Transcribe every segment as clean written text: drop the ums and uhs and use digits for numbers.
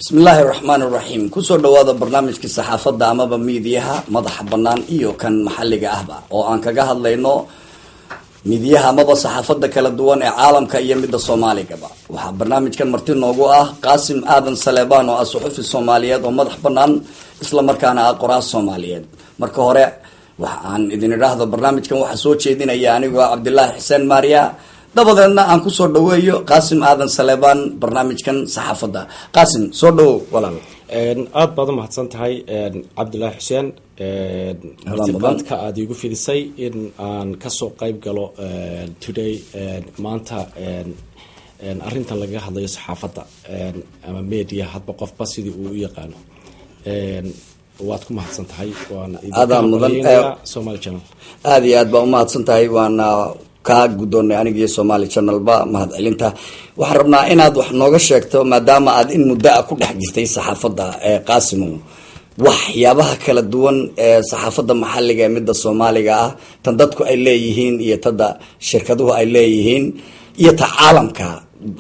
بسم الله الرحمن الرحيم كسر دوادا برنامج كصحافة دعمة بميديها مضح بنان إيو كان محلي أهبا أو أنك جهد لينو ميديها مضى صحافة كلا دوان عالم كأيام بدا الصومالي كبا وحب برنامج كان مرتين نوجوه قاسم آدم سليبان والصحف الصوماليات ومضح بنان إسلام مركانا قراء الصوماليات مركه هراء وعن إذن الرهض برنامج كان وحسوت شيء دين يعني وعبد الله حسين ماريا dabadeedna aan ku soo dhaweeyo qaasim aadan saleebaan barnaamijkan saxaafadda qaasim soo dhawow walaal aad baad u mahadsan tahay cabdullaahi xuseen martiqaadka aad igu fidisay in aan kasoo qayb galo today maanta arrintan lagaga hadlayo saxaafadda ama media hadba qofba sidii uu u yaqaano waad ku mahadsan tahay waana Somali Channel aad iyo aad baa u mahadsan tahay waana ka gudoonay aniga iyo Somali Channel ba mahad celinta waxaan rabnaa inaad wax nooga sheegto maadaama aad in muddo ku dhex jirtay saxaafadda qaasimo waxyaabaha kala duwan ee saxaafadda maxalliga ee midda Soomaaliga ah tan dadku ay leeyihiin iyo tada shirkaduhu ay leeyihiin iyo ta caalamka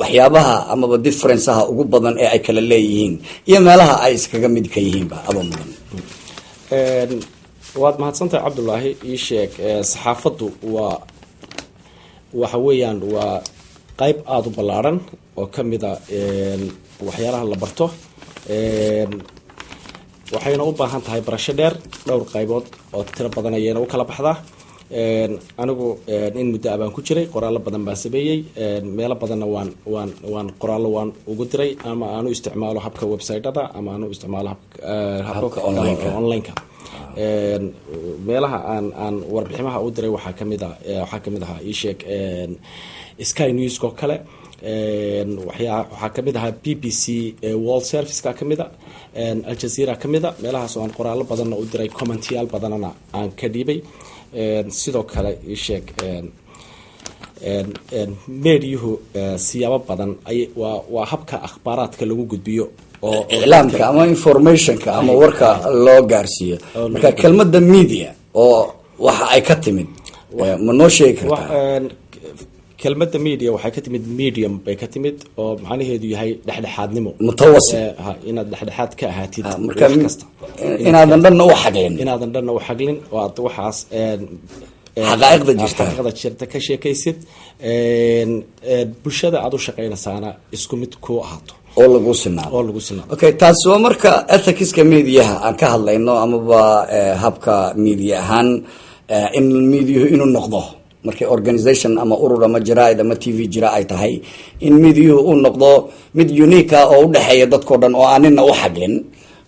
waxyaabaha ama difference-aha ugu badan ee ay kala leeyihiin iyo meelaha ay iskaga mid ka yihiin ba aba mudan waad mahadsantahay Cabdullaahi ii sheeg saxaafaddu waxa weeyaan waa qayb aad u ballaaran oo kamid ah waxyaalaha la barto waxayna u baahan tahay barasho dheer dhowr qaybood oo tiro badan ayayna u kala baxdaa anigu in muddo baan ku jiray qoraallo badan baan sameeyay meelo badanna waan qoraallo waan ugu diray ama aanu isticmaalo habka website-ada ama aanu isticmaalo habka online-ka meelaha aan warbiximaha u diray waxaa kamid ahaa ii sheeg Sky News oo kale waxaa kamid ahaa BBC World Service-ka kamid ah Al Jazeera kamid ah meelahaas oo aan qoraallo badanna u diray commentayaal badanna aan ka dhiibay sidoo kale ii sheeg meediyuhu siyaabo badan waa habka akhbaaraadka lagu gudbiyo oo islaamka ama informationka ama warka loo gaarsiiyo marka kelmadda media oo waxa ay ka timid ma noo sheegi kartaa kelmadda media waxay ka timid medium bay ka timid oo macnaheedu yahay dhexdhexaadnimo mutawasit inaad dhexdhexaad ka ahaatid marka kasta inaadan dhanna u xaglin oo aad waxaas xaqaa'iqda jirta ka sheekaysid bulshada aad u shaqaynaysaana isku mid ku ahaato oo lagu sinaado okay taas waa marka ethics-ka media aan ka hadlayno amaba habka media ahaan in media inuu noqdo markay organization ama urur ama jaraa'id ama TV jira ay tahay in media uu noqdo mid unique ah oo u dhaxeeya dadkoo dhan oo aanina u xaglin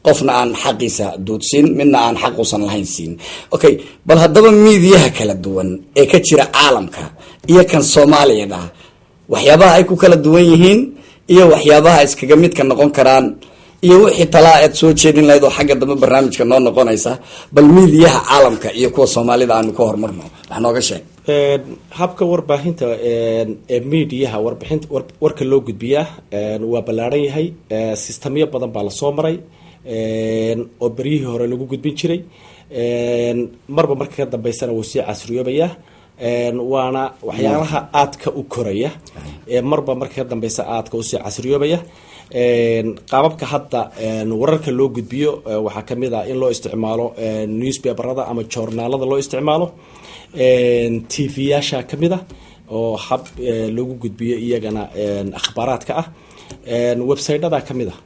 qofna aan xaqiisa doodsin midna aan xaq usan lahayn siin okay bal haddaba media kala duwan ee ka jira caalamka iyo kan Soomaaliyeed waxyaabaha ay ku kala duwan yihiin iyo waxyaabaha iskaga mid ka noqon karaan iyo wixii talaa aad soo jeedin lahayd oo xagga dambe barnaamijka noo noqonaysa bal media caalamka iyo kuwa Soomaalida aanu ka hormarno wax nooga sheeg habka warbaahinta ee media warbixinta warka loo gudbiyaa waa ballaaran yahay sistemyo badan baa la soo maray oo bariyihii hore lagu gudbin jiray marba marka ka dambeysana wuu sii casriyoobaya waana waxyaalaha aadka u koraya marba marka ka dambeysa aadka u sii casriyoobaya qaababka hadda wararka loo gudbiyo waxaa kamid ah in loo isticmaalo newspaperada ama journaalada loo isticmaalo TV-yaasha kamid ah oo hab lagu gudbiyo iyagana akhbaaraadka ah website-ada kamid ah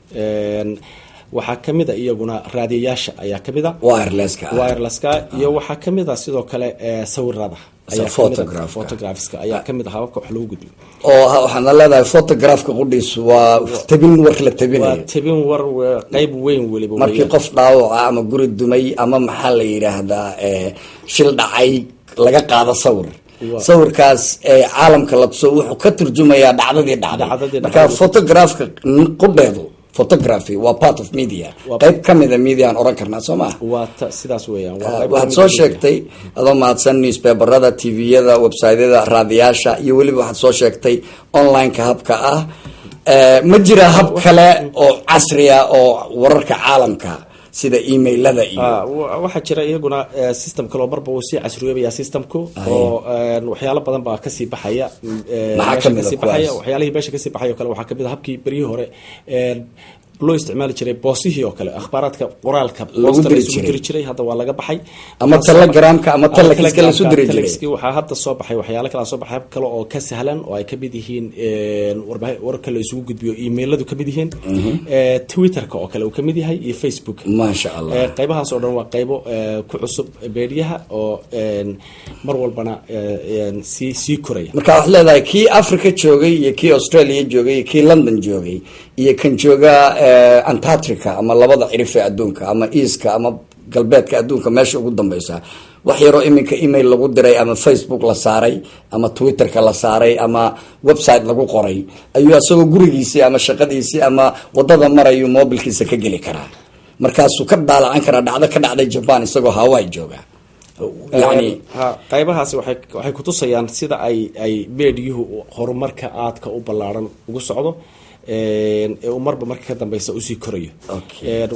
waxaa kamid ah iyaguna raadiyayaasha ayaa kamid ah wireless-ka iyo waxaa kamid ah sidoo kale sawirada photographiska ayaa kamid ah hababka wax lagu gudbiyo oo waxaan leedahay photograph-ka qudhiisu waa tabin war la tabinayo tabin war qayb weyn waliba markii qof dhaawac ama guri dumay ama maxaa la yiraahdaa shil dhacay laga qaado sawirkaas caalamka la tuso wuxuu ka turjumayaa dhacdadii dhacday marka photograph-ka qudheedu photography waa part of media qayb kamid ah media aan oran karnaa Soomaa waa sidaas weeyaan waxaad soo sheegtay adoo mahadsan newspaperada TV-yada website-yada raadiyaasha iyo waliba waxaad soo sheegtay online-ka habka ah ma jira hab kale oo casri ah oo wararka caalamka sida emailada iyo waxa jira iyaguna system kale marba uu si casriyeeyaa systemku oo waxyaalo badan baa ka sii baxaya waxyaalihii meesha ka sii baxayo kale waxa kamid ah habkii bariyii hore loo isticmaali jiray boosihii oo kale akhbaaraadka qoraalka boosta la isugu diri jiray hadda waa laga baxay ama telegramka ama telexiska la soo diri jiray waxaa hadda soo baxay waxyaalo kale soo baxay kale oo ka sahlan oo ay ka mid yihiin warka la isugu gudbiyo emailadu ka mid yihiin twitterka oo kale uu ka mid yahay iyo facebook ma sha Allah qaybahaas oo dhan waa qaybo ku cusub beediyaha oo mar walbana si koraya marka wax leedahay kii Africa joogay iyo kii Australia joogay iyo kii London joogay iyo kan jooga Antarctica ama labada cirif ee adduunka ama easka ama galbeedka adduunka meesha ugu dambaysa wax yaro iminka email lagu diray ama Facebook la saaray ama Twitterka la saaray ama website lagu qoray ayuu asagoo gurigiisa ama shaqadiisa ama wadada marayo mobilkiisa ka gali karaa markaasuu ka daalacan karaa dhacdo ka dhacday Japan isagoo Hawaii jooga yani qaybahaasi waxay ku tusayaan sida ay meediyuhu horumarka aadka u ballaaran ugu socdo marba marka ka dambaysa usii korayo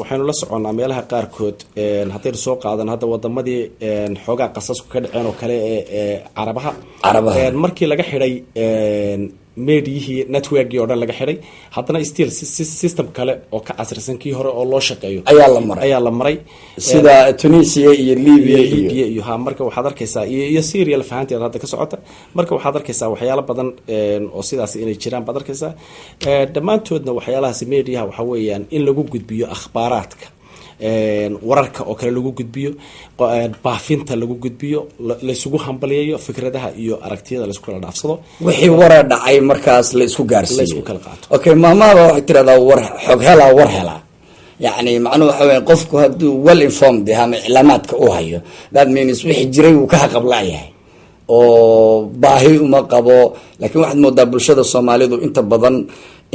waxaynu la soconnaa meelaha qaarkood haddaynu soo qaadan hadda wadamadii xoogaa qasasku ka dhaceen oo kale ee carabaha markii laga xidhay meediyihii networkii oo dhan laga xidhay haddana still system kale oo ka casrisan kii hore oo loo shaqeeyo ayaa la maray sida Tunisia iyo Libya iyo marka waxaad arkaysaa iyo Syria la fahanteed hadda ka socota marka waxaad arkaysaa waxyaalo badan oo sidaas inay jiraan baad arkaysaa dhammaantoodna waxyaalahaas meediyaha waxa weeyaan in lagu gudbiyo akhbaaraadka wararka oo kale lagu gudbiyo baafinta lagu gudbiyo la isugu hambaliyeeyo fikradaha iyo aragtiyada la isku kala dhaafsado wixii warar dhacay markaas la isku gaarsiiyo la isku kala qaato okay maamaha waxay tiraahdaa war xog hela يعني macnuhu waxa weeye qofku haduu well informed ama iclaamaadka uu hayo that means wixii jiray uu ka qablaayahay oo baahi uma qabo laakiin waxaad moodaa bulshada Soomaalidu inta badan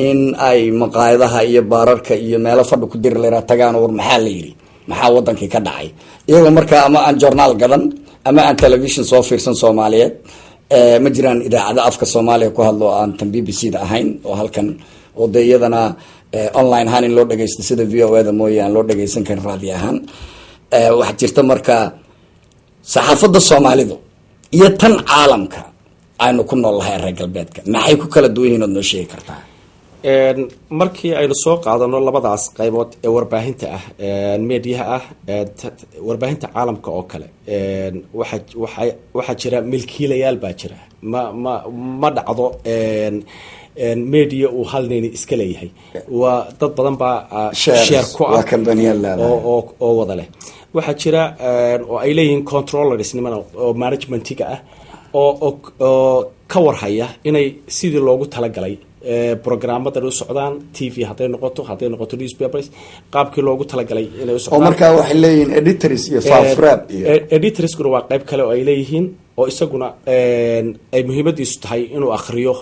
in ay maqaayadaha iyo baararka iyo meelo fadhi ku dir leeyahay tagaan war maxaa la yiri maxaa wadankii ka dhacay iyagoo marka ama aan journal gadan ama aan television soo fiirsan Soomaaliyeed ma jiraan idaacada afka Soomaaliya ku hadlo aan tan BBC-da ahayn oo halkan wadayadana online ahaan in loo dhageysto sida VOA-da mooyaan loo dhageysan karin raadi ahaan waxa jirta marka saxaafadda Soomaalidu iyo tan caalamka aynu ku noolahay reer galbeedka maxay ku kala duwan yihiin oo noo sheegi kartaa markii aynu soo qaadano labadaas qaybood ee warbaahinta ah meediyaha ah warbaahinta caalamka oo kale waxa jira milkiilayaal baa jira ma dhacdo media uu hal nin iska leeyahay waa dad badan baa share ku ah oo wada leh waxa jira oo ay leeyihiin controllers niman oo managementiga ah oo ka warhaya inay sidii loogu talagalay programmada u socdaan TV haday noqoto newspapers qaabkii loogu talagalay inay u socdaan oo marka waxay leeyihiin editors iyo fafrab iyo editors kuna waa qayb kale oo ay leeyihiin oo isaguna ay muhiimadiisu tahay inuu akhriyo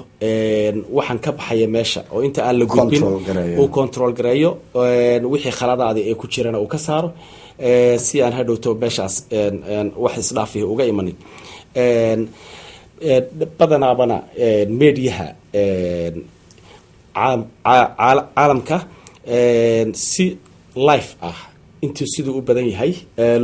waxaan ka baxaya meesha oo inta aan la gudbin uu control gareeyo wixii khaladaadii ay ku jirana uu ka saaro si aan hadhowto meeshaas wax isdhaafihi uga imanin badanaabana meediyaha caalamka si life ah intuu siduu u badan yahay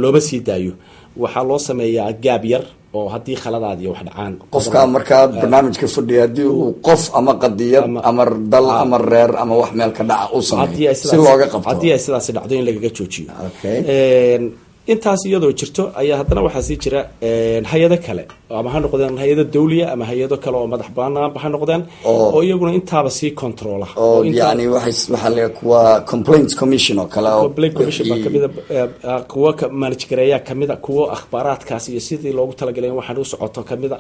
looma sii daayo waxaa loo sameeyaa gaab yar oo haddii khaladaad iyo wax dhacaan qofka markaa barnaamijka fadhiya haddii uu qof ama qadiyad ama dal ama reer ama wax meel ka dhaca u sameeyo si looga qabto haddii ay sidaasi dhacdo in lagaga joojiyo intaas iyadoo jirto ayaa haddana waxaa sii jira hay-ado kale ama ha noqdeen hay-ado dawliya ama hay-ado kale oo madax banaanba ha noqdeen oo iyaguna intaaba sii controla oo yani waxaa la kuwa complaints commission oo kale complaint commission baa kamida kuwa manage gareeya kamida kuwa akhbaaraadkaas iyo sidii loogu talagalay waxaan u socoto kamida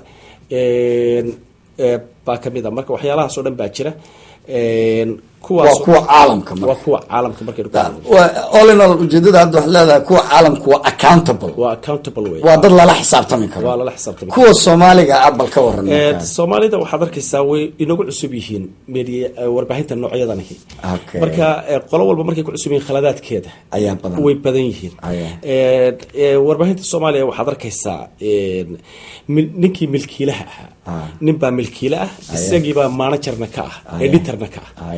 baa kamida marka waxyaalahaas oo dhan baa jira kuwa caalamka markay all in all ujeedada hadda wax leedahay kuwa caalamku waa accountable way waa dad lala xisaabtami karo kuwa Soomaaliga abal ka waran Soomaalida waxaad arkaysaa way inagu cusub yihiin media warbaahinta noocyadan marka qolo walba markay ku cusub yihiin khaladaadkeeda ayaa badan way badan yihiin warbaahinta Soomaaliya waxaad arkaysaa ninkii milkiilaha ahaa ninbaa milkiila ah isagii baa managerna ka ah editorna ka ah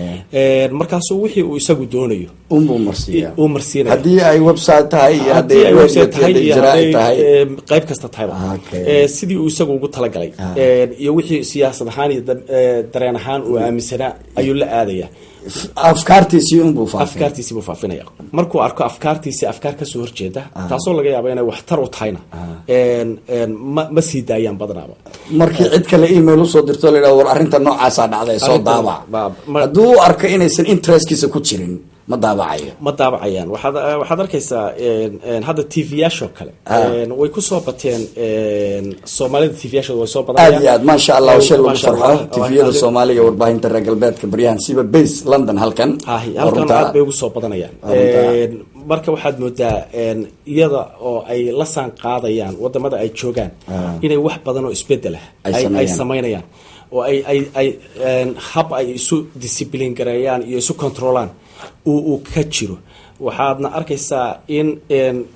markaasuu wixii uu isagu doonayo uu marsiinaya haddii ay website tahay iyo haddii ay website tahay qayb kasta tahay sidii uu isagu ugu talagalay iyo wixii siyaasad ahaan iyo dareen ahaan uu aaminsanaa ayuu la aadaya afkaartiisii unbuu faafinaya, afkaartiisii buu faafinaya. Markuu arko afkaartiisii afkaar ka soo horjeeda taasoo laga yaabo inay waxtar u tahayna ma sii daayaan badanaaba. markii cid kale email usoo dirto la yidhaha war arrinta noocaasaa dhacday soo daabac, hadduu u arko inaysan interestkiisa ku jirin ma daabacayaan. waxaad arkaysaa hadda tvyaashoo kale way kusoo bateen soomaalida, tvyaashooda way soo badanayaan aad iyo aad maasha allah. shay lagu farxo tviyada soomaaliga, warbaahinta reer galbeedka baryahan siba base London halkan aad bay ugu soo badanayaan. marka waxaad moodaa iyada oo ay la saan qaadayaan wadamada ay joogaan inay wax badan oo isbedel ah ay samaynayaan, oo ay hab ay isu discipline gareeyaan iyo isu controlaan uu ka jiro. waxaadna arkaysaa in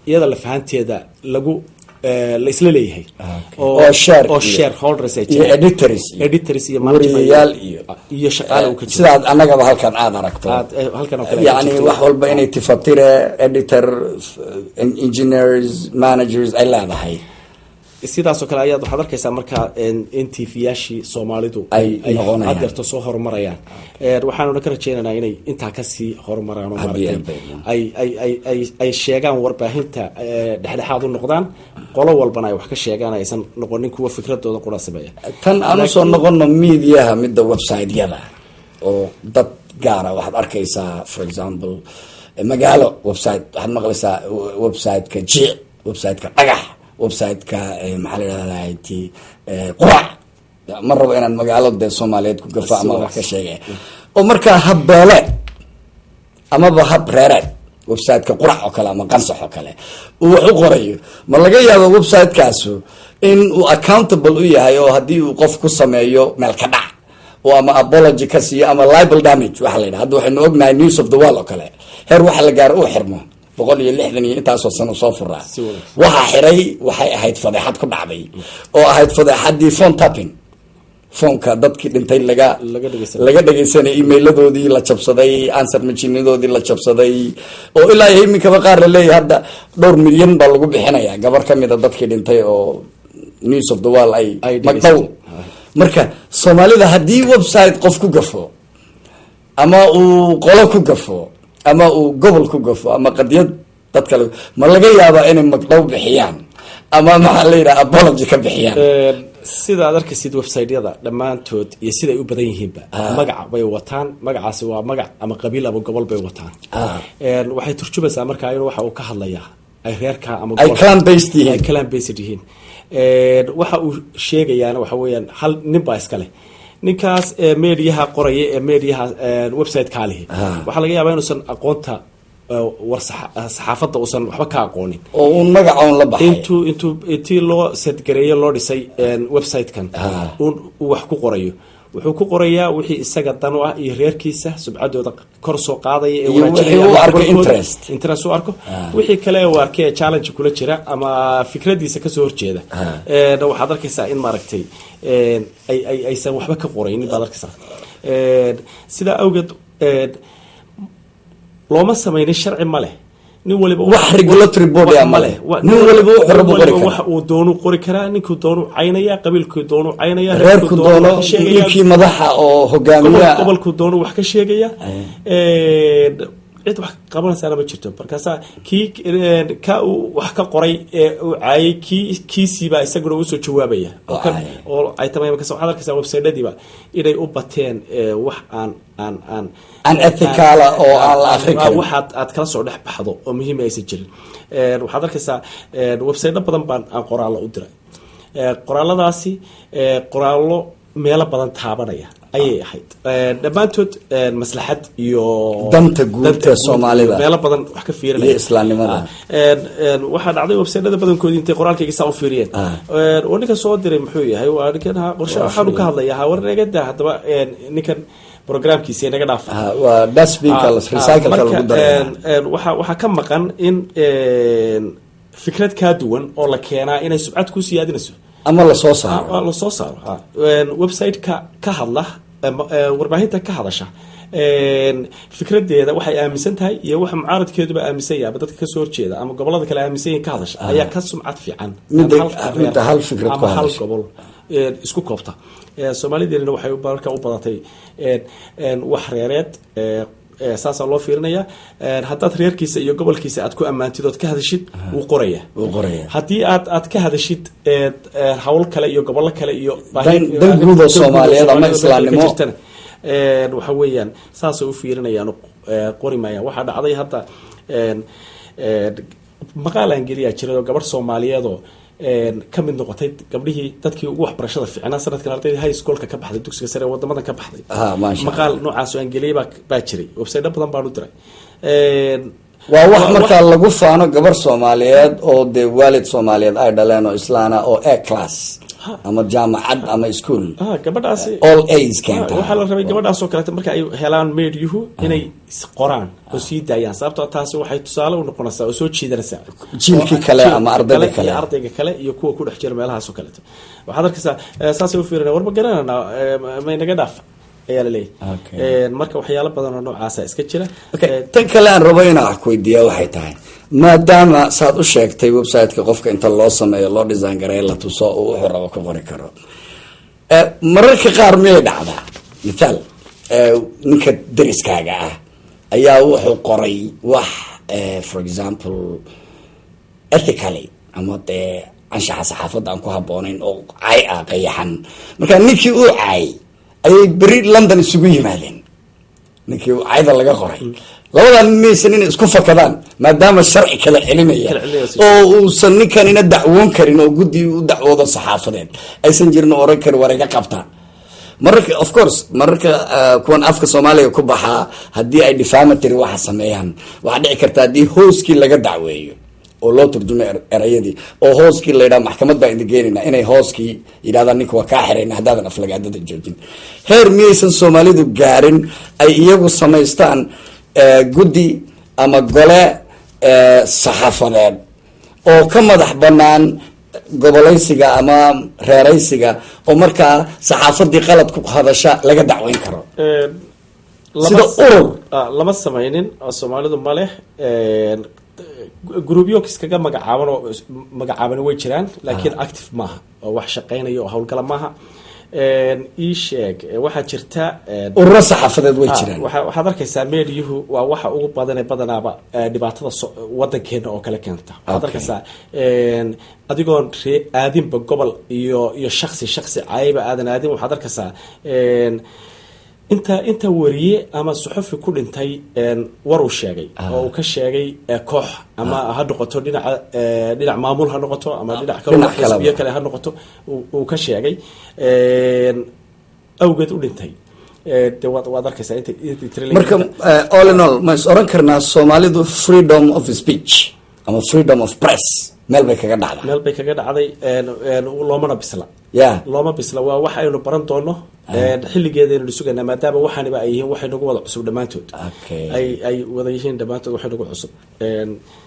iyada lafahanteeda lagu la isla leeyahay oo shareholders iyo editors iyo wariyayaal iyo shaqaale uu ka jiro, sidaad annagaba halkan aad aragto halkan oo kale yani wax walba inay tifatire editor engineers managers ay leedahay. sidaasoo kale ayaad waxaad arkaysaa markaa in tvyaashii soomaalidu ay hadeerto soo horumarayaan. waxaanuna ka rajeynaynaa inay intaa kasii horumaraan oo maaragtay ay sheegaan warbaahinta dhexdhexaad u noqdaan, qolo walbana ay wax ka sheegaan, aysan noqonin kuwa fikradooda qura sameeya. tan aan usoo noqono mediaha, midda website-yada oo dad gaara waxaad arkaysaa for example magaalo website, waxaad maqlaysaa website-ka jiic, website-ka dhagax, website-ka maxaa la yidhahdaa qurac. ma rabo inaan magaalo dee soomaaliyeed ku gafo ama wax ka sheegay, oo markaa habbeeleed amaba hab reereed website-ka qurac oo kale ama qansax oo kale uu wax u qorayo, ma laga yaabo website-kaasu in uu accountable u yahay, oo haddii uu qof ku sameeyo meel ka dhac oo ama apology ka siiyo ama libel damage waxa la yidhaha. hadda waxaynu ognahay news of the world oo kale heer waxa la gaaro uu xirmo 160 iyo intaasoo sano soo furaa. waxaa xiray waxay ahayd fadeexad ku dhacday, oo ahayd fadeexadii phone tapping, foonka dadkii dhintay laga dhegeysanay, emailadoodii la jabsaday, answer machinadoodii la jabsaday, oo ilaa iyo iminkaba qaar la leeyahay hadda dhowr milyan baa lagu bixinayaa gabar kamida dadkii dhintay oo news of the world ay magdhow. marka soomaalida haddii website qof ku gafo ama uu qolo ku gafo ama uu gobol ku gafo ama qadiyad dad kale, ma laga yaabaa inay magdhow bixiyaan ama maxaa la yidhaha apology ka bixiyaan? sida aad arkaysid website-yada dhammaantood iyo siday u badan yihiinba magaca bay wataan. magacaasi waa magac ama qabiil ama gobol bay wataan. waxay turjumaysaa markaa in waxa uu ka hadlayaa ay reerka ama ay clan based yihiin. waxa uu sheegayaana waxa weeyaan hal nin baa iska leh. ninkaas mediaha qoraya ee mediaha website-kaa lihi waxaa laga yaabaa inuusan aqoonta saxaafadda uusan waxba ka aqoonin, oo uu magacoon la baxay intii loo setgareeyo loo dhisay website-kan uu wax ku qorayo. wuxuu ku qorayaa wixii isaga dan u ah iyo reerkiisa subcadooda kor soo qaadaya ee interest u arko. wixii kale uu arkay challenge kula jira ama fikradiisa kasoo horjeeda waxaad arkaysaa in maaragtay aysan waxba ka qoraynin baad arkaysaa. sidaa awgeed looma samaynin sharci ma leh. nin waliba wax regulatory body ama leh, nin waliba wuxuu rabo qori karaa, wax uu doono qori karaa. ninkuu doono caynaya, qabiilkuu doono caynaya, reerku doono, ninkii madaxa oo hogaamiya gobolku doono wax ka sheegaya. cid wax qabanaysaana ma jirto. markaasaa kii ka uu wax ka qoray ee uu caayay kiisiibaa isaguna usoo jawaabaya oo ay tamay. markaas waxaad arkaysaa website-adiiba inay u bateen wax aan ethical oo aan la akhrin karin, waxaad aad kala soo dhex baxdo oo muhiim aysan jirin. waxaad arkaysaa website badan baan aan qoraallo u diray. qoraaladaasi qoraallo meelo badan taabanaya ayay ahayd, dhammaantood maslaxad iyo danta guud ee Soomaalida meelo badan wax ka fiirinaya iyo islaamnimada. waxaa dhacday website-ada badankoodii intay qoraalkayga saa u fiiriyeen oo ninka soo diray muxuu yahay waa ninkan qorshe waxaanu ka hadlayaa warnagada haddaba ninkan programkiisa inaga dhaaf waa dustbinka recycle-ka lagu daray. waxaa ka maqan in fikrad kaa duwan oo la keenaa inay subcad ku siyaadinayso ama lasoo saaro website-ka ka hadla warbaahinta ka hadasha fikradeeda waxay aaminsan tahay iyo waxa mucaaradkeeduba aaminsan yahay dadka kasoo horjeeda ama gobolada kale aaminsan yihiin ka hadasha ayaa ka sumcad fiican hal fikrad ama hal gobol isku koobta Soomaalideena waxay marka u badatay wax reereed saasa loo fiirinaya haddaad reerkiisa iyo gobolkiisa aad ku ammaantid ood ka hadashid wuu qoraya haddii aad ka hadashid hawl kale iyo gobollo kale iyo dan guud oo Soomaaliyeed ama islaamnimo waxa weeyaan saasay u fiirinayaan qori maayaan waxaa dhacday hadda maqaal aan geliyaa jiray oo gabar Soomaaliyeed oo ka mid noqotay gabdhihii dadkii ugu waxbarashada fiicnaa sanadkan ardayda high schoolka ka baxday dugsiga sare wadamadan ka baxday maqaal noocaas oo aan geliyay baa jiray website badan baan u diray waa wax marka lagu faano gabar Soomaaliyeed oo de waalid Soomaaliyeed ay dhaleen oo islaana oo A class ama jaamacad ama school gabadhaasi all A's keenta waxa la rabay gabadhaas oo kale marka ay helaan meediyuhu inay qoraan oo sii daayaan sababtoo taasi waxay tusaale u noqonaysaa oo soo jiidanaysaa jiilkii kale ama ardayga kale iyo kuwa ku dhex jira meelahaas oo kale waxaad arkaysaa saasay u fiirinayaan warba garanana ma inaga dhaaf ayaa leeyahay marka waxyaalo badan oo noocaas iska jira tan kale aan rabo inaan wax ku weydiiyaa waxay tahay maadaama saad u sheegtay website-ka qofka inta loo sameeyo loo design gareeyo la tuso oo wuxuu rabo ka qori karo mararka qaar miyay dhacdaa mithaal ninka deriskaaga ah ayaa wuxuu qoray wax for example ethically ama dee anshaxa saxaafadda aan ku habboonayn oo cay ah qayaxan marka ninkii uu caay ayay beri London isugu yimaadeen ninkii cayda laga qoray labadan maysan inay isku fakadaan maadaama sharci kala celinaya oo uusan ninkan ina dacwoon karin oo guddi u dacwoodo saxaafadeed aysan jirin oran karin wareega qabta marka of course marka kuwan afka Soomaaliga ku baxaa haddii ay defamatory waxa sameeyaan waxa dhici karta haddii hooskii laga dacweeyo oo loo turjumo erayadii oo hooskii la yiraahdo maxkamad baa indgeynina inay hooskii yiraahdaan ninka waa ka xirayna hadaadan aflagaadada joojin heer miyaysan Soomaalidu gaarin ay iyagu samaystaan guddi ama gole saxaafadeed oo ka madax banaan gobolaysiga ama reeraysiga oo markaa saxaafadii qalad ku hadasha laga dacweyn karo sida urur lama samaynin Soomaalidu ma leh groupyo kaga magacaaban way jiraan laakiin active maaha oo wax shaqeynaya oo hawlgala maaha ii sheeg waxaa jirta ururo saxaafadeed way jiraan waxaad arkaysaa meediyuhu waa waxa ugu badan ee badanaaba dhibaatada wadankeena oo kale keenta waxaad arkaysaa adigoon aadinba gobol iyo shakhsi cayba aadan aadin waxaad arkaysaa inta wariye ama suxufi ku dhintay war uu sheegay oo uu ka sheegay koox ama ha noqoto dhinac maamul ha noqoto ama dhinac xisbiyo kale ha noqoto uu ka sheegay awgeed u dhintay waad arkaysaa marka all in all ma is oran karnaa Soomaalidu freedom of speech ama freedom of press meel bay kaga dhacday loomana bisla looma bisla waa wax aynu baran doono xilligeedaynu sugaynaa maadaama waxaaniba ay yihiin waxay nagu wada cusub dhammaantood ay wada yihiin dhammaantood waxay nagu cusub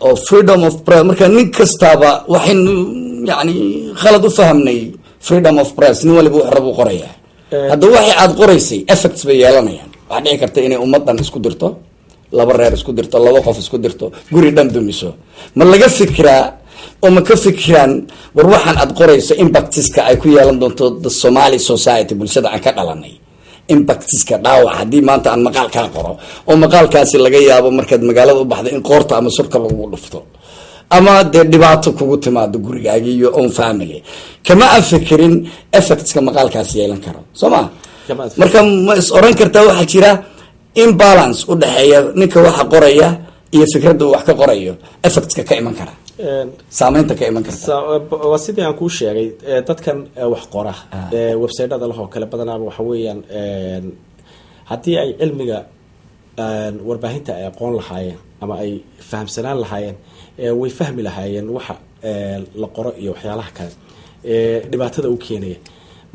oo freedom of press marka nin kastaaba waxaynu yani khalad u fahamnay freedom of press nin waliba wuxuu rabo qoraya hadda waxay aad qoraysay effects bay yeelanayaan waxaa dhici karta inay ummadan isku dirto laba reer isku dirto laba qof isku dirto guri dhan dumiso ma laga fikiraa oo ma ka fikiraan war waxaan aad qorayso impactiska ay ku yeelan doonto the Somali society bulshada aan ka dhalanay impactiska dhaawac haddii maanta aan maqaal kaa qoro oo maqaalkaasi laga yaabo markaad magaalada u baxda in qoorta ama surka lagu dhufto ama dee dhibaato kugu timaado gurigaagi iyo own family kama aan fikirin effectska maqaalkaasi yeelan karo soo ma marka ma is oran kartaa waxaa jira imbalance u dhaxeeya ninka waxa qoraya iyo fikradda wax ka qorayo effectska ka iman kara saameynta ka iman karta waa sidii aan kuu sheegay dadkan wax qora website-ada lahoo kale badanaaba waxa weeyaan haddii ay cilmiga warbaahinta ay aqoon lahaayeen ama ay fahamsanaan lahaayeen way fahmi lahaayeen waxa la qoro iyo waxyaalaha kale dhibaatada u keenaya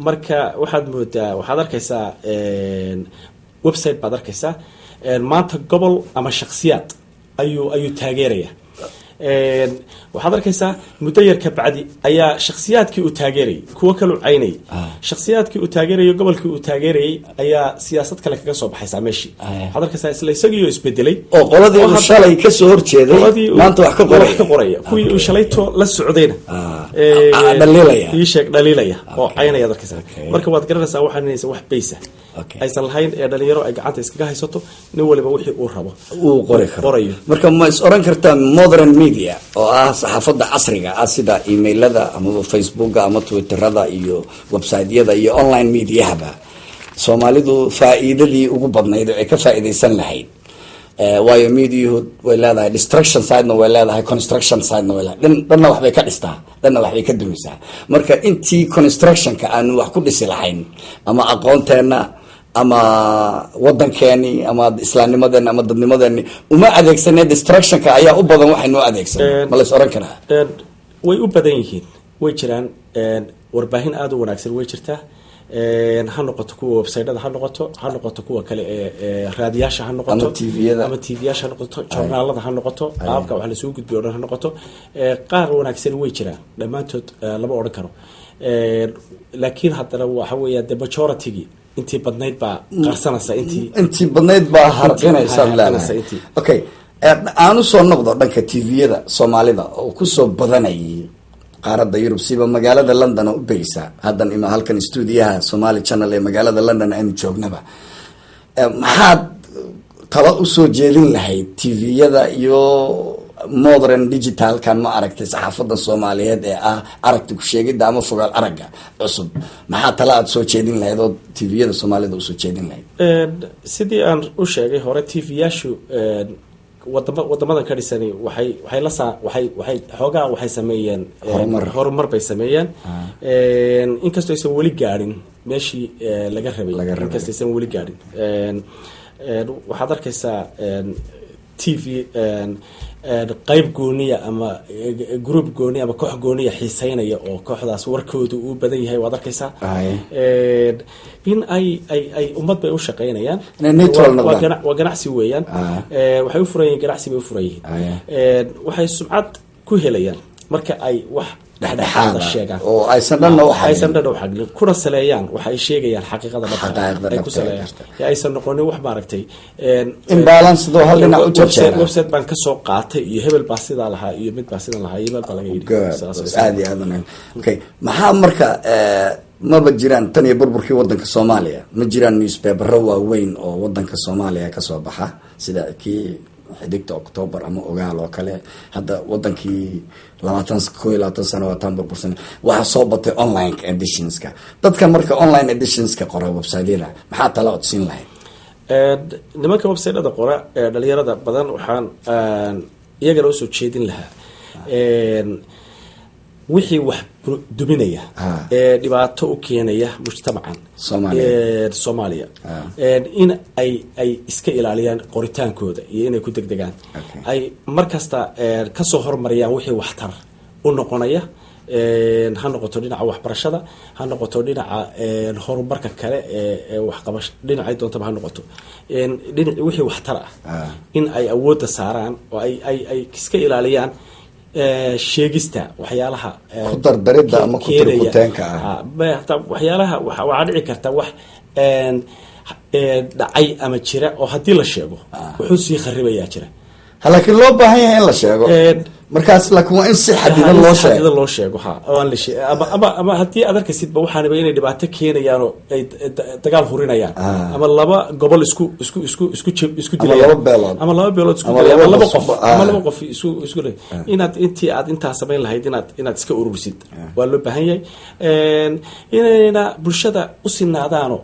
marka waxaad arkaysaa website baad arkaysaa maanta gobol ama shakhsiyaad ayuu taageeraya waxaad arkaysaa muddo yar ka bacdi ayaa shakhsiyaadkii uu taageerayay kuwo kale u caynayay shakhsiyaadkii uu taageerayay gobolkii uu taageerayay ayaa siyaasad kale kaga soo baxaysaa meeshii waxaad arkaysaa isla isagii oo isbedelay oo qoladii uu shalay ka soo horjeeday maanta wax ka qoraya kuwii uu shalayto la socdayna dhaliilaya ii sheeg dhaliilaya oo caynaya dadkiisa marka waad garanaysaa waxaan inaysan wax baysa aysan lahayn ee dhalinyaro ay gacanta iskaga haysato nin waliba wixii uu rabo uu qorayo marka ma is oran kartaa modern media oo ah saxaafadda casriga ah sida emailada ama facebooka ama twitterada iyo website-yada iyo online mediahaba Soomaalidu faa'iidadii ugu badnayd ay ka faa'iideysan lahayd waayo mediahu way leedahay destruction side-na way leedahay construction side-na way leedahay dhanna wax bay ka dhistaa dhanna wax bay ka dumisaa marka intii construction-ka aanu wax ku dhisi lahayn ama aqoonteena ama wadankeeni ama islaamnimadeena ama dadnimadeeni uma adeegsanay destruction-ka ayaa u badan waxay noo adeegsanay ma la is oran karaa way u badan yihiin way jiraan warbaahin aad u wanaagsan way jirtaa ha noqoto kuwa website-ada ha noqoto kuwa kale ee raadiyaasha ha noqoto ama TV-yaasha ha noqoto journaalada ha noqoto qaabka wax la soo gudbiyo oo dhan ha noqoto qaar wanaagsan way jiraan dhamaantood lama oran karo laakiin haddana waxa weeye the majority intii badnayd baa qarsanaysa intii badnayd baa harqinaysa okay aanu soo noqdo dhanka TV-yada Soomaalida oo ku soo badanayay qaaradda Yurub siba magaalada London oo u beeysa hadan ima halkan stuudiyaha Somali Channel ee magaalada London aynu joognaba maxaad tala u soo jeedin lahayd TV-yada iyo modern digital kan ma aragtay saxaafadda Soomaaliyeed ee ah aragti ku sheegida ama fogaal aragga cusub maxaa tala aad soo jeedin lahayd oo TV-yada Soomaalida u soo jeedin lahayd sidii aan u sheegay hore TV-yaashu wadamadan ka dhisani waxay xoogaa waxay sameeyeen horumar bay sameeyeen inkastoo aysan weli gaadhin meeshii laga rabay inkastoo aysan weli gaadhin waxaad arkaysaa TV qayb gooniya ama group gooniya ama koox gooniya xiiseynaya oo kooxdaas warkoodu uu badan yahay waad arkaysaa in ay ummad bay u shaqeynayaan waa ganacsi weeyaan waxay u furan yihiin ganacsi bay u furan yihiin waxay sumcad ku helayaan marka ay wax dhexdhexaad sheegaan oo aysan dhanna waxaglin kuna saleeyaan waxa ay sheegayaan xaqiiqada ay ku saleeyaan aysan noqonin wax maaragtay imbalance doo hal dhinac u jirta website baan ka soo qaatay iyo hebel baa sidaa lahaa iyo mid baa sidaa lahaa iyo meel baa laga yiri aad okay maxaa marka maba jiraan tan iyo burburkii wadanka Soomaaliya ma jiraan newspaper waaweyn oo wadanka Soomaaliya ka soo baxa sida kii xiddigta October ama ogaal oo kale hadda wadankii 20 sano waa tan burbursan waxa soo batay online editionska dadka marka online editionska qora website-yada maxaa tala codsin lahayd nimanka website-ada qora dhalinyarada badan waxaan iyagana u soo jeedin lahaa wixii wax duminaya dhibaato u keenaya mujtamacan Soomaaliya in ay iska ilaaliyaan qoritaankooda iyo inay ku degdegaan ay markasta ka soo hormariyaan wixii waxtar u noqonaya ha noqoto dhinaca waxbarashada ha noqoto dhinaca horumarka kale ee waxqabash dhinaca doontaba ha noqoto dhinaca wixii waxtar ah in ay awoodda saaraan oo ay iska ilaaliyaan sheegista waxyaalaha ku dardarida ama ku turkutaanka waxyaalaha waxa dhici karta wax dhacay ama jira oo hadii la sheego wuxuu sii kharibayaa jira laakiin loo baahan yahay in la sheego markaas laakiin waa in si xadidan loo sheego aan la sheego ama hadii aad arkaysidba waxaanba inay dhibaato keenayaan oo ay dagaal hurinayaan ama laba gobol isku dilayaan ama laba beelood isku dilayaan ama laba qof isku inaad intaa samayn lahayd inaad iska urursid waa loo baahan yahay inayna bulshada u sinaadaano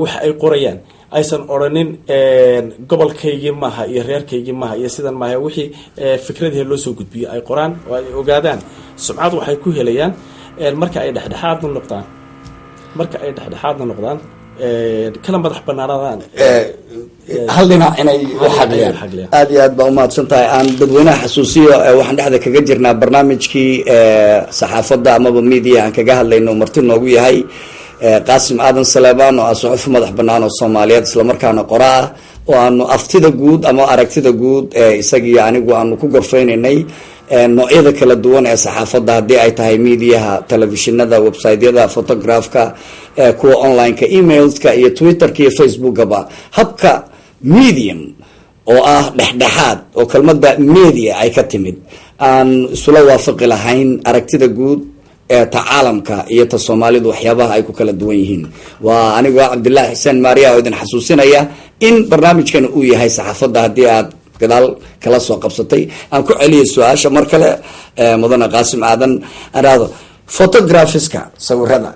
wax ay qorayaan aysan oranin gobolkaygii maaha iyo reerkaygii maaha iyo sidan maaha wixii fikradii loo soo gudbiyo ay qoraan oo ay ogaadaan sumcad waxay ku helayaan marka ay dhexdhexaadna noqdaan kala madax banaanadaan hal dhinac inay u xagliyaan aad iyo aad baa umahadsan tahay aan dadweynaha xasuusiyo waxaan dhexda kaga jirnaa barnaamijkii saxaafadda amaba media aan kaga hadlayno marti noogu yahay qaasim aadan Saleebaan oo suxuf madax banaan oo Soomaaliyeed isla markaana qoraa oo aanu aftida guud ama aragtida guud isagii anigu aanu ku gorfeynaynay noocyada kala duwan ee saxaafadda hadii ay tahay mediaha telefishinada website-yada photograph-ka kuwa online-ka emails-ka iyo Twitter-ka iyo Facebook-ba habka medium oo ah dhexdhexaad oo kelmadda media ay ka timid aan isula waafaqi lahayn aragtida guud ee ta caalamka iyo ta Soomaalidu waxyaabaha ay ku kala duwan yihiin. waa aniga Cabdullaahi Xuseen Maariya oo idin xasuusinaya in barnaamijkan uu yahay saxaafadda haddii aad gadaal kala soo qabsatay. aan ku celiyo su-aasha mar kale mudane Qaasim Aadan araado photographiska sawirada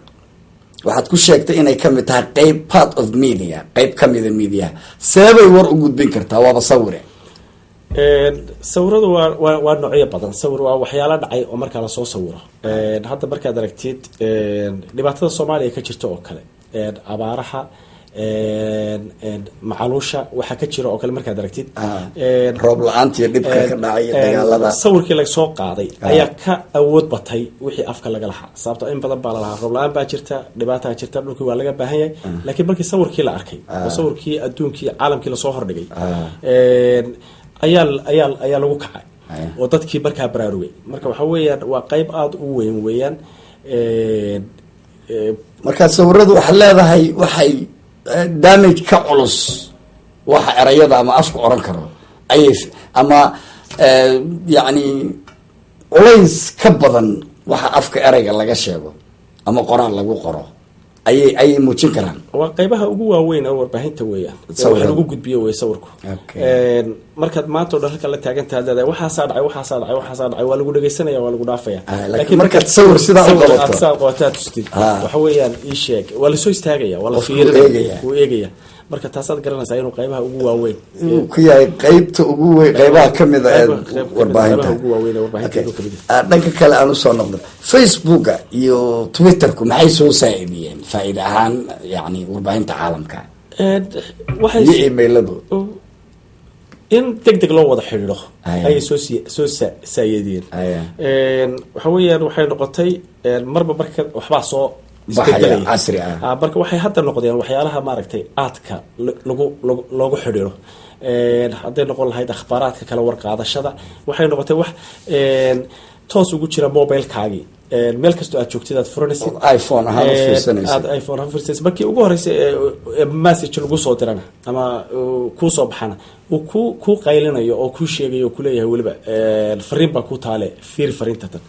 waxaad ku sheegtay inay ka mid tahay qayb part of media, qayb ka mid ah media. Sababay war u gudbin kartaa waaba sawire. sawiradu waa noocyo badan. sawir waa waxyaalo dhacay oo markaa la soo sawiro. hadda markaad aragtid dhibaatada Soomaaliya ka jirta oo kale, abaaraha, macaluusha waxa ka jira oo kale markaad aragtid, roob la'aanta iyo dhibka ka dhacay dagaalada, sawirkii laga soo qaaday ayaa ka awood batay wixii afka laga lahaa. sababtoo in badan baa la lahaa, roob la'aan baa jirta, dhibaataa jirta, dhulkii waa laga baahan yahay. laakiin markii sawirkii la arkay oo sawirkii adduunkii caalamkii lasoo hordhigay ayaa lagu kacay oo dadkii markaa baraarugay. marka waxa weeyaan waa qayb aada u weyn weeyaan. markaa sawiradu waxaad leedahay waxay damage ka culus waxa erayada ama afku oran karo ayay ama yani culays ka badan waxa afka erayga laga sheego ama qoraal lagu qoro ayay muujin karaan. waa qaybaha ugu waaweyn oo warbaahinta weeyaan, waxa lagu gudbiyo way sawirku. markaad maanta oo dhan halka la taagan tahay leedahay waxaasaa dhacay waa lagu dhageysanaya, waa lagu dhaafaya. laakiin markaad sawir sidaa u qabato waxa weeyaan ii sheeg, waa la soo istaagaya, waa la fiirinaya, wuu eegaya. marka taasaad garanaysaa inuu qaybaha ugu waaweyn ku yahay qaybta ugu weyn, qaybaha kamid ah warbaahinta ugu waaweyn warbaahinta kamid ah. dhanka kale aan usoo noqdo, Facebooka iyo Twitterku maxay soo saacidiyeen faa'iido ahaan yani warbaahinta caalamka? waxay emailadu in degdeg loo wada xiriiro ayay soo saayideen. waxa weeyaan waxay noqotay marba marka waxbaa soo casri ah. marka waxay hadda noqdeen waxyaalaha maaragtay aadka loogu xidhiiro. hadday noqon lahayd akhbaaraadka kala warqaadashada, waxay noqotay wax toos ugu jira mobilekaagii. meel kastoo aad joogtid aad furanaysid, iPhone ahaan u fiirsanaysid. markii ugu horeysay message lagu soo dirana ama kuu soo baxana uu ku qaylinayo oo kuu sheegayo oo kuleeyahay weliba fariin baa ku taale, fiir fariinta tan.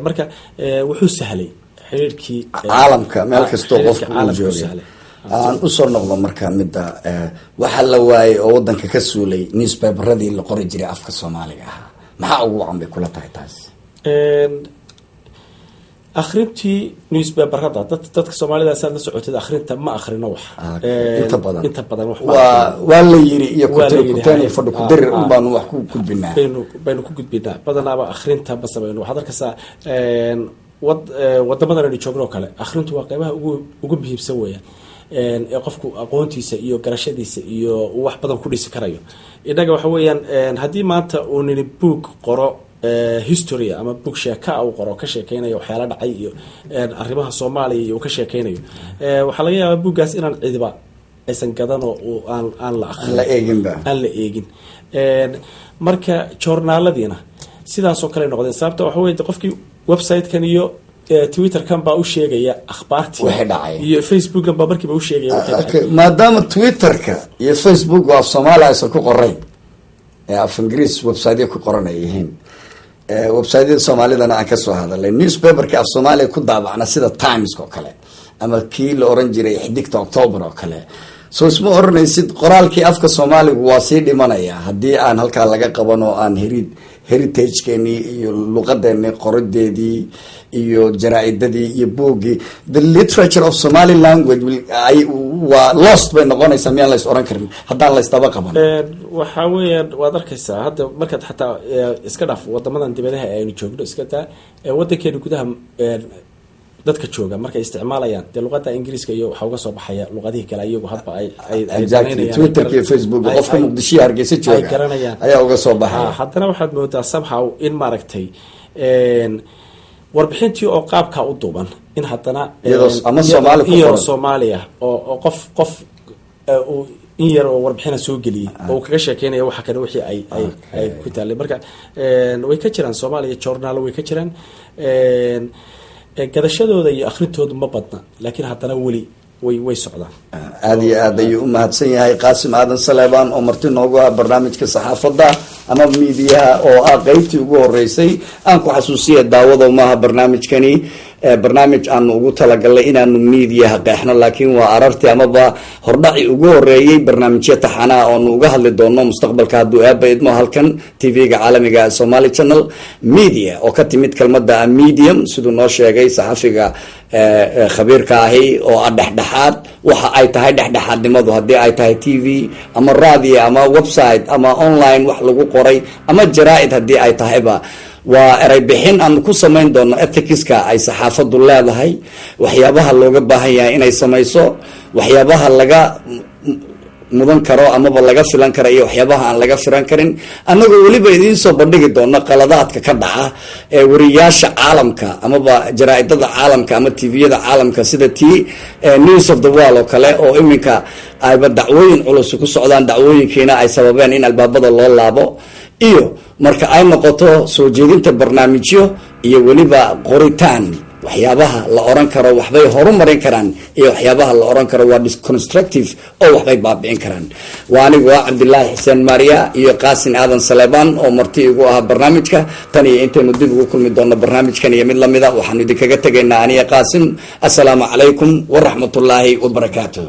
marka wuxuu sahlay xiriirkii caalamka meel kastoo qofku uu joogay. aan usoo noqdo marka midda waxa la waayay oo wadanka ka suulay newspaperadii la qori jiray afka Soomaaliga ahaa. maxaa ugu wacan bay kula tahay taas? akhrintii newspaperada dadka Soomaalida saad la socotay akhrinta ma akhrino wax inta badan wax waa la yiri iyo kuteen fadhi ku dirir un baan wax ku gudbinaa baynu ku gudbinaa badanaaba akhrinta ma sameeyno. waxaad arkaysaa wadamadan aynu joogno kale akhrintu waa qaybaha ugu muhiimsan weeyaan ee qofku aqoontiisa iyo garashadiisa iyo wax badan ku dhisi karayo. inaga waxa weeyaan haddii maanta uu nini book qoro history ama book sheeka uu qoro ka sheekeynayo waxyaala dhacay iyo arrimaha Soomaaliya iyo ka sheekeynayo, waxa laga yaabaa bookgaas inaan cidiba aysan gadan oo aan la eegin. marka journaaladiina sidaas oo kale noqdeen. sababta waxa weeye qofkii website-kan iyo Twitter-kan baa u sheegaya akhbaartii iyo Facebook-kan baa markiiba u sheegaya. maadaama Twitter-ka iyo Facebook waa Soomaaliya aysan ku qorayn, af Ingiriis website-yo ku qoran ay yihiin. website-yada Soomaalidana aan ka soo hadalay. newspaper-ka af Soomaaliya ku daabacna sida Times oo kale ama kii la oran jiray Xiddigta October oo kale. soo isma oranaysid qoraalkii afka Soomaaligu waa sii dhimanaya haddii aan halkaa laga qaban oo aan heritage-keeni iyo luqadeeni qorideedii iyo jaraa'idadii iyo boogii. the literature of Somali language waa lost bay noqonaysaa miyaan lays oran karin haddaan laysdaba qaban. waxa weeyaan waad arkaysaa hadda markaad xataa iska dhaaf wadamadan dibadaha aynu joogno iska daa wadankeena gudaha dadka jooga markay isticmaalayaan dee luqada Ingiriiska iyo waxa uga soo baxaya luqadihii kale iyagu hadba ay Twitter iyo Facebook qofka Muqdisho Hargeysa jooga ayaa uga soo baxaya. haddana waxaad moodaa somehow in maaragtay warbixintii oo qaabka u duuban in haddana ama Soomaaliya oo qof in yar oo warbixina soo geliyay oo kaga sheekeynaya waxa kale wixii ay ku taalay. marka way ka jiraan Soomaaliya journal way ka jiraan gadashadooda iyo akhrintooda ma badna, laakiin haddana weli way socdaan. aad iyo aad ayuu u mahadsan yahay Qaasim Aadan Saleebaan oo marti noogu ah barnaamijka saxaafadda ama miidiyaha oo ah qaybtii ugu horeysay. aan ku xasuusiyo daawada maaha barnaamijkani barnaamij aan ugu talagalay inaanu miidiyaha qeexno, laakiin waa arartii amaba hordhaci ugu horeeyay barnaamijyo taxana oo aan uga hadli doono mustaqbalka hadduu aaba idmo halkan TV-ga caalamiga Somali Channel Media oo ka timid kelmadda medium sidoo noo sheegay saxafiga khabiirka ahi oo dhexdhexaad waxa ay tahay dhexdhexaadnimadu haddii ay tahay TV ama radio ama website ama online wax lagu qoray ama jaraa'id haddii ay tahayba waa eray bixin aan ku samayn doono ethicska ay saxaafadu leedahay, waxyaabaha looga baahan yahay inay samayso, waxyaabaha laga mudan karo amaba laga filan karo iyo waxyaabaha aan laga filan karin, annagoo weliba idiin soo bandhigi doono qaladaadka ka dhaca ee wariyaasha caalamka amaba jaraa'idada caalamka ama tviyada caalamka sida News of the World oo kale oo iminka ayba dacwooyin culus ku socdaan, dacwooyinkiina ay sababeen in albaabada loo laabo iyo marka ay noqoto soo jeedinta barnaamijyo iyo weliba qoritaan waxyaabaha la oran karo waxbay horumarin karaan iyo waxyaabaha la oran karo waa disconstructive oo waxbay baabi'in karaan. waa anigu Cabdillaahi Xuseen Maariya iyo Qaasim Aadan Saleebaan oo marti igu ah barnaamijka tan iyo intaynu dib ugu kulmi doono barnaamijkan iyo mid lamida waxaan idinkaga tegaynaa aniga Qaasim. assalaamu calaykum wa rahmatullaahi wa barakaatuh.